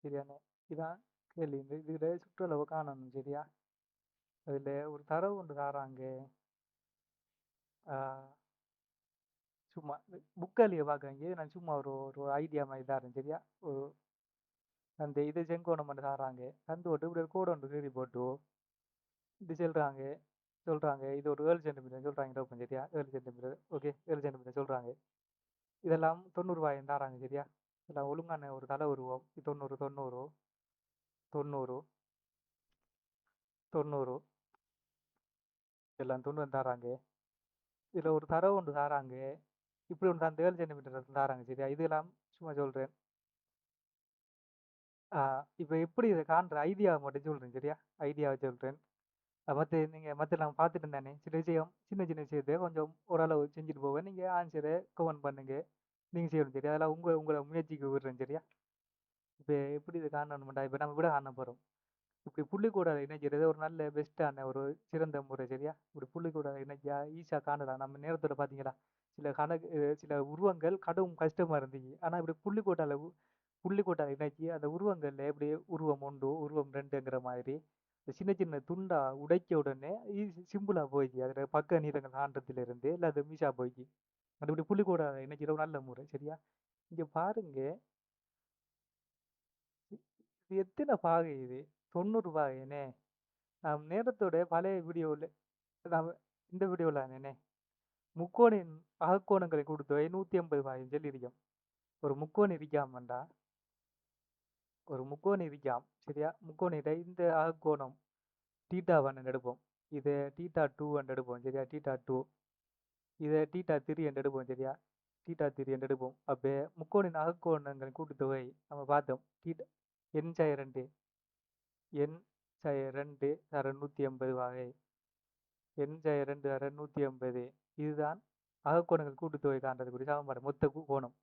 சரியான இதான் கேள்வி இதுல சுற்றளவு காணணும் சரியா. அதுல ஒரு தரவு ஒன்று தாராங்க. ஆஹ் சும்மா புக்காலியை பார்க்குறீங்க, நான் சும்மா ஒரு ஒரு ஐடியா மாதிரி தாரேன் சரியா. ஒரு அந்த இது செங்கோணம் மட்டும் தாராங்க, தந்து போட்டு இப்படி ஒரு கோடு ஒன்று கீறி போட்டு இது சொல்றாங்க இது ஒரு 7 சென்டிமீட்டர் சொல்றாங்க ஓப்பன் சரியா. 7 சென்டிமீட்டர், ஓகே 7 சென்டிமீட்டர் சொல்றாங்க. இதெல்லாம் 90 ரூபாயும் தாராங்க சரியா. இதெல்லாம் ஒழுங்கான ஒரு தலை உருவம். 90 90 90 90 எல்லாம் 90 தாராங்க. இதுல ஒரு தரவு ஒன்று தாராங்க, இப்படி ஒன்று அந்த 7 சென்டிமீட்டர் தாராங்க சரியா. இதெல்லாம் சும்மா சொல்றேன். இப்போ எப்படி இதை காண்ற ஐடியாவை மட்டும் சொல்றேன் சரியா. ஐடியாவை சொல்றேன். மற்ற நீங்கள் மற்ற நான் பார்த்துட்டு தானே சில விஷயம் சின்ன சின்ன விஷயத்தை கொஞ்சம் ஓரளவு செஞ்சுட்டு போவேன். நீங்கள் ஆன்சரை கமெண்ட் பண்ணுங்க, நீங்கள் செய்யணும் சரியா. அதெல்லாம் உங்களை முயற்சிக்கு விடுறேன் சரியா. இப்போ எப்படி இதை காணணும்டா, இப்போ நம்ம விட காண போகிறோம். இப்படி புள்ளிக்கூட இணைக்கிறது ஒரு நல்ல பெஸ்ட்டான ஒரு சிறந்த முறை சரியா. இப்படி புள்ளிக்கூட இணைச்சா ஈஸியாக காணலாம். நம்ம நேரத்தோட பார்த்தீங்களா, சில உருவங்கள் கடும் கஷ்டமாக இருந்துச்சு. ஆனால் இப்படி புள்ளிக்கூட்டால் இணைச்சி அந்த உருவங்களில் எப்படி உருவம் 1 உருவம் 2ங்கிற மாதிரி சின்ன சின்ன துண்டா உடைக்க உடனே சிம்பிளா போயிடுச்சு. அதுல பக்க நீளங்கள் காண்றதுல இருந்து அது மீஷா போயிடுச்சு. அது இப்படி புள்ளிக்கூட இணைக்கிற ஒரு நல்ல முறை சரியா. இங்க பாருங்க, இது எத்தனை பாகை இது, 90 பாகைனே. நாம் நேரத்தோட பழைய வீடியோவில் நாம் இந்த வீடியோவில் தானே முக்கோணின் அகக்கோணங்களை கொடுத்தவை 150 பாகைன்னு சொல்லியிருக்கோம். ஒரு முக்கோணி இருக்காமண்டா, ஒரு முக்கோணி இருக்காம் சரியா. முக்கோணியில இந்த அகக்கோணம் θ1 எடுப்போம், இதை θ2 எடுப்போம் சரியா. θ2 இதை θ3 எடுப்போம் சரியா. θ3 எடுப்போம். அப்போ முக்கோணின் அகக்கோணங்களின் கூட்டுத்தொகை நம்ம பார்த்தோம். n/2 n/2 தர 150 வகை. n/2 தர 150, இதுதான் அகக்கோணங்கள் கூட்டுத்தொகை காண்றதுக்குரிய சமன்பாடு, மொத்த கோணம்.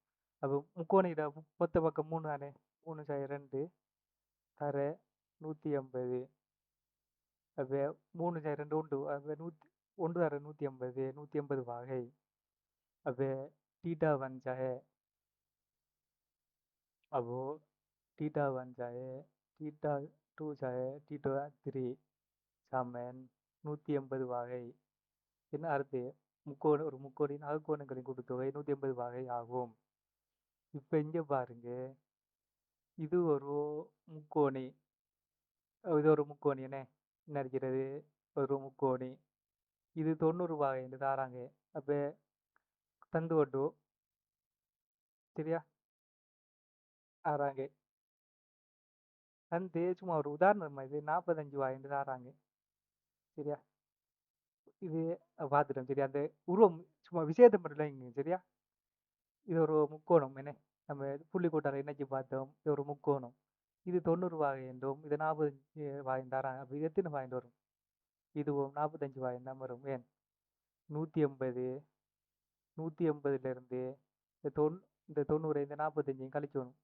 அப்போ முக்கோணிட மொத்த பக்கம் 3 தானே. 3/2 தர 150. அப்போ 3/2 உண்டு. அப்போ 1 தர 150 150 வகை. அப்போ θ1 அப்போ θ1 θ2 θ3 சமன் 150 வகை. என்ன அர்த்தம், ஒரு முக்கோணின் அகக்கோணங்களின் கூட்டுத்தொகை 150 வகை ஆகும். இப்போ இங்கே பாருங்க, இது ஒரு முக்கோணி, இது ஒரு முக்கோணி என்ன இருக்கிறது, ஒரு முக்கோணி. இது 90 வகை என்று தாராங்க. அப்போ தந்து கொண்டு சரியா ஆறாங்க. தந்து சும்மா ஒரு உதாரணம், இது 45 வகை என்று தாராங்க சரியா. இது பார்த்துட்டோம் சரியா. அந்த உருவம் சும்மா விஷயத்தை மட்டும் இல்லைங்க சரியா. இது ஒரு முக்கோணம் என்ன, நம்ம புள்ளிக்கூட்டால இணைச்சி பார்த்தோம். இது ஒரு முக்கோணம். இது 90 வகை என்றும் இது 45 வாயின் தராங்க. அப்போ இது எத்தனை வாயின் வரும், இதுவும் 45 வாயின் தான் வரும். ஏன் 180 180லேருந்து இந்த 90 இந்த 45 கழிக்கணும்.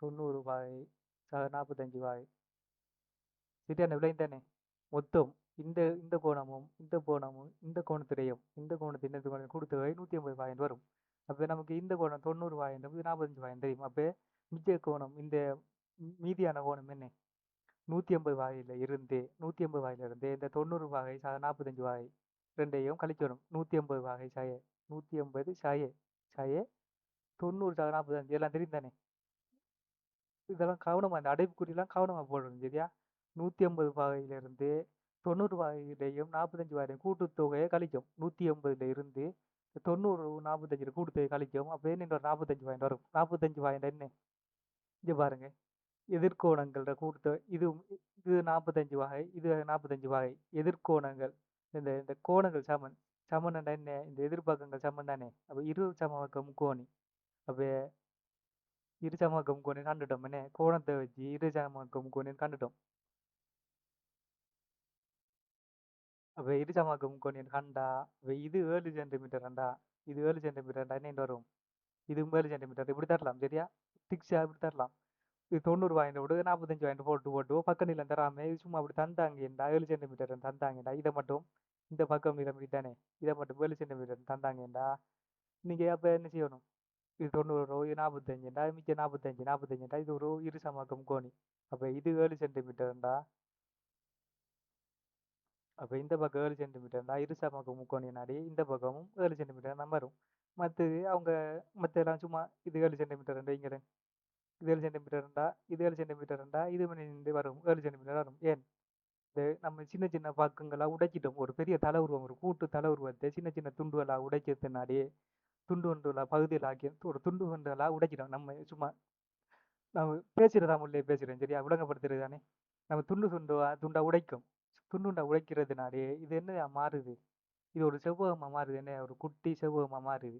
90 வகை 45 வகை சரியான விலை தானே. மொத்தம் இந்த இந்த கோணமும் இந்த கோணமும் இந்த கோணத்திலையும் இந்த கோணத்தின் இந்த கோணம் கொடுத்த 150 வாயின் வரும். அப்போ நமக்கு இந்த கோணம் 90 வாயின் 45 வாயின் தெரியும். அப்போ மிச்ச கோணம் இந்த மீதியான கோணம் என்ன, 150 வாயில இருந்து 150 வாயிலிருந்து இந்த 90 வகை 45 வகை ரெண்டையும் கழிக்கணும். 150 வகை 150 சய 90 45 எல்லாம் தெரியும் தானே. இதெல்லாம் கவனமா, இந்த அடைப்புக்குறியெல்லாம் கவனமா போடணும் சரியா. 150 வகையிலிருந்து 90 வகையிலையும் 45 வகையிலையும் கூட்டுத்தொகையை கழிக்கும். 180ல இருந்து 90 45 கூட்டுத்தொகை கழிக்கும். அப்போ என்ன 45 வகை வரும். 45 வகை என்ன, இங்கே பாருங்க, எதிர்கோணங்களோட கூட்டுத்தொகை. இது இது 45 வகை, இது 45 வகை. எதிர்கோணங்கள், இந்த இந்த கோணங்கள் சமன். சமன் என்ன, இந்த எதிர்பக்கங்கள் சமன் தானே. அப்போ இரு சமபக்க முக்கோணி. அப்போ இரு சமபக்க முக்கோணி கண்டுட்டோம் என்ன, கோணத்தை வச்சு இரு சமபக்க முக்கோணி கண்டுட்டோம். அப்போ இரு சமபக்க முக்கோணி கண்டா, அப்போ இது 7 சென்டிமீட்டர்ண்டா, இது 7 சென்டிமீட்டர்ண்டா என்ன வரும், இது 7 சென்டிமீட்டர் இப்படி தரலாம் சரியா. டிக்ஸா இப்படி தரலாம். இது 90 வாங்கிட்டு விடு, 45 வாங்கிட்டு போட்டு பக்க நீளம் தராம இது சும்மா அப்படி தந்தாங்கடா 7 சென்டிமீட்டர் தந்தாங்கடா. இதை மட்டும் இந்த பக்கம் நீளம் தானே, இதை மட்டும் 7 சென்டிமீட்டர் தந்தாங்கடா. நீங்க அப்ப என்ன செய்யணும், இது 90, இது 45, மிச்சம் 45, இது ஒரு இருசமக்கம் கோணி. அப்ப இது 7 சென்டிமீட்டர்டா, அப்ப இந்த பக்கம் 7 சென்டிமீட்டர்டா, இருசமக்கம் முக்கோணினாடி இந்த பக்கமும் 7 சென்டிமீட்டர் தான் வரும். மற்றது அவங்க மற்றெல்லாம் சும்மா இது 7 சென்டிமீட்டர் இங்கே இது 7 சென்டிமீட்டர்டா, இது 7 சென்டிமீட்டர்டா, இது பண்ணி வரும் 7 சென்டிமீட்டர் வரும். ஏன் இந்த நம்ம சின்ன சின்ன பக்கங்களா உடைச்சிட்டோம். ஒரு பெரிய தலை உருவம், ஒரு கூட்டு தலை உருவத்தை சின்ன சின்ன துண்டுகளா உடைக்கிறதுனாடி துண்டு துண்டுகளா பகுதியில் ஆக்கி ஒரு துண்டு துண்டுகளா உடைக்கிறோம். நம்ம சும்மா நம்ம பேசுறதா முள்ளே பேசுறேன் சரியா, விளங்கப்படுத்துறது தானே. நம்ம துண்டு துண்டா உடைக்கும். துண்டு துண்டா உடைக்கிறதுனாலே இது என்ன மாறுது, இது ஒரு செவ்வகமா மாறுது. என்ன ஒரு குட்டி செவ்வகமா மாறுது.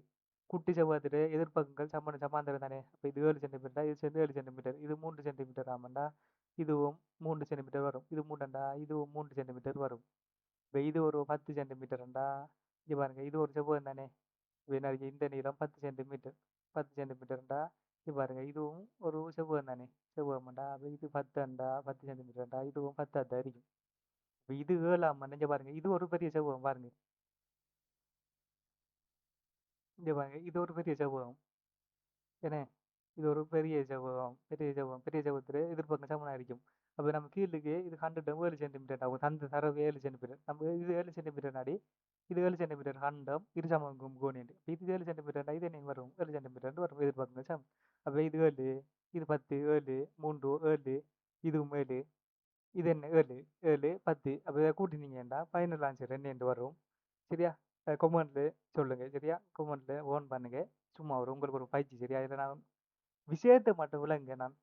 குட்டி செவ்வகத்துல எதிர்ப்பக்கங்கள் சமாந்தரம் தானே. அப்ப இது 7 சென்டிமீட்டர், இது சேர்ந்து 7 சென்டிமீட்டர், இது 3 சென்டிமீட்டர் ஆமாண்டா, இதுவும் 3 சென்டிமீட்டர் வரும். இது 3டா, இதுவும் 3 சென்டிமீட்டர் வரும். இப்போ இது ஒரு 10 சென்டிமீட்டர்ண்டா, இங்க பாருங்க இது ஒரு செவ்வகம் தானே. இப்போ இந்த நீளம் 10 சென்டிமீட்டர், 10 சென்டிமீட்டர்ண்டா, இது பாருங்க இதுவும் ஒரு செவ்வகம் தானே. செவ்வகம்டா, அப்போ இது 10 10 சென்டிமீட்டர்ண்டா, இதுவும் 10 இருக்கும். இப்போ இது 7 இங்க பாருங்க இது ஒரு பெரிய செவ்வகம் பாருங்க. இங்க பாருங்க இது ஒரு பெரிய செவ்வகம் ஏன்னா, இது ஒரு பெரிய செவ்வகம், பெரிய செவ்வகத்துல எதிர்பக்கம் சமனா இருக்கும். அப்போ நம்ம கீழுக்கு இது 100 7 சென்டிமீட்டர் ஆகும். அந்த தரவு 7 சென்டிமீட்டர், நம்ம இது 7 சென்டிமீட்டர் நாடி, இது 7 சென்டிமீட்டர் ஹண்டம் இரு சமங்கும் கோணிண்டு. இது 7 சென்டிமீட்டர் இது என்ன வரும் 7 சென்டிமீட்டர் வரும் எதிர்பக்கங்கள் சமம். அப்போ இது 7, இது 10, 7 3 7, இதுவும் 7, இது என்ன 7 7 10. அப்போ இதை கூட்டினீங்கன்னா ஃபைனல் ஆன்சர் என்ன வரும் சரியா. கொமெண்ட்ல சொல்லுங்க சரியா, கொமெண்ட்ல ஓன் பண்ணுங்க. சும்மா ஒரு உங்களுக்கு ஒரு பயிற்சி சரியா. இதில் நான் விஷயத்தை மட்டும் விளங்க நான்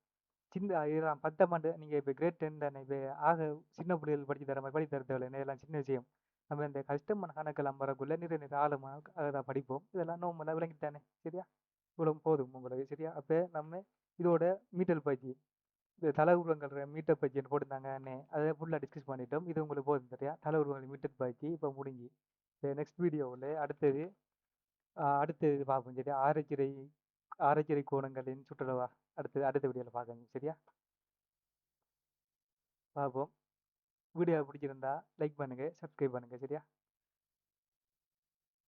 சின்ன இதெல்லாம் 10ஆம் ஆண்டு நீங்கள் இப்போ கிரேட் 10 தானே. இப்போ ஆக சின்ன பிள்ளைகள் படிச்சு தர மாதிரி படித்து தர தேவையில்லை. இதெல்லாம் சின்ன விஷயம். நம்ம இந்த கஷ்டமான கணக்கெல்லாம் வரக்குள்ள நிறைய நிறைய ஆழமாக அதை படிப்போம். இதெல்லாம் நோம்பெல்லாம் விளங்கிட்டானே சரியா. இவ்வளோ போதும் உங்களுக்கு சரியா. அப்போ நம்ம இதோட மீட்டல் பயிற்சி, இந்த தலை உருவங்கள் மீட்டர் பயிற்சின்னு போட்டிருந்தாங்கன்னு அதை ஃபுல்லாக டிஸ்கஸ் பண்ணிட்டோம். இது உங்களுக்கு போதும் சரியா. தலை உருவங்கள் மீட்டர் பயிற்சி இப்போ முடிஞ்சு. நெக்ஸ்ட் வீடியோவில் அடுத்தது பார்ப்போம் சரியா. ஆராய்ச்சிறை கோணங்களின் சுற்றுலா அடுத்த வீடியோவில் பார்க்கணும் சரியா. பார்ப்போம். வீடியோ பிடிச்சிருந்தா லைக் பண்ணுங்க, சப்ஸ்கிரைப் பண்ணுங்க சரியா.